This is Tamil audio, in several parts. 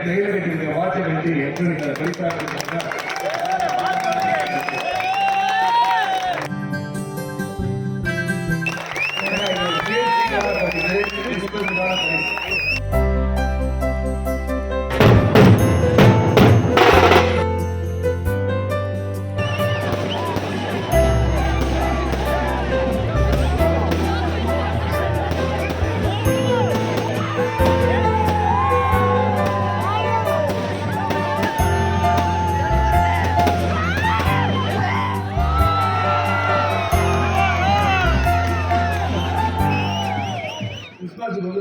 கையில் கட்டிருக்க வாட்சை கட்டி எப்படி பரிசாக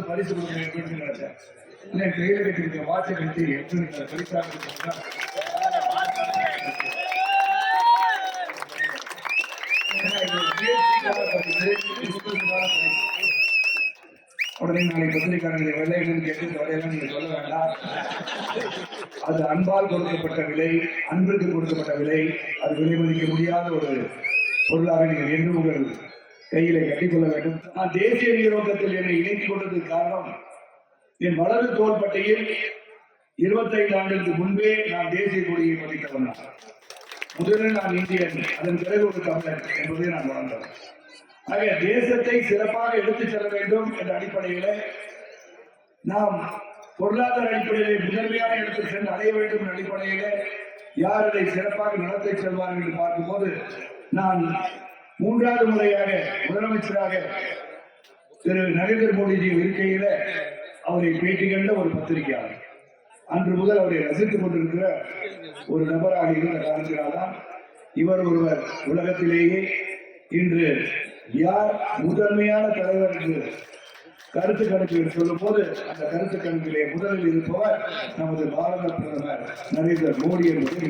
பரிசு கொடுக்க நினைச்சேன். கையில் கட்டிருக்க வாட்சை கட்டி எப்படி பரிசாக உடனே நாளைக்கு பத்திரிகையாளர்களை வெள்ளைன்னு கேட்டு வரையெல்லாம் நீங்க சொல்ல வேண்டாம். அது அன்பால் கொடுக்கப்பட்ட விலை, அன்பிற்கு கொடுக்கப்பட்ட விலை. அது விலை மதிக்க முடியாத ஒரு பொருளாக நீங்கள் என்று உங்கள் கையில கட்டிக்கொள்ள வேண்டும். நான் தேசிய நீரோட்டத்தில் என்னை இணைத்துக் கொண்டதுக்கு காரணம், என் வலது தோள்பட்டையில் 25 ஆண்டுகளுக்கு முன்பே நான் தேசிய கொடியை மதித்தவன். முதலில் நான் இந்தியன், அதன் பிறகு ஒரு தமிழன் என்பதை நான் உணர்ந்தேன். ஆக தேசத்தை சிறப்பாக எடுத்துச் செல்ல வேண்டும் என்ற அடிப்படையில நாம் பொருளாதார அடிப்படையிலே முதன்மையான இடத்தில் சென்று அடைய வேண்டும் என்ற அடிப்படையில யார் அதை சிறப்பாக நடத்தி செல்வார்கள் என்று பார்க்கும்போது, நான் 3வது முறையாக முதலமைச்சராக திரு நரேந்திர மோடிஜி இருக்கையில அவரை பேட்டி கண்ட ஒரு பத்திரிகையாளர், அன்று முதல் அவரை ரசித்துக் கொண்டிருக்கிற ஒரு நபராக இருந்த காரணத்தினால்தான் இவர் ஒருவர் உலகத்திலேயே இன்று யார் முதன்மையான தலைவர் என்று கருத்து கணக்கில் சொல்லும் போது அந்த கருத்து கணக்கிலே முதலில் இருப்பவர் நமது பாரத பிரதமர் நரேந்திர மோடி என்பதை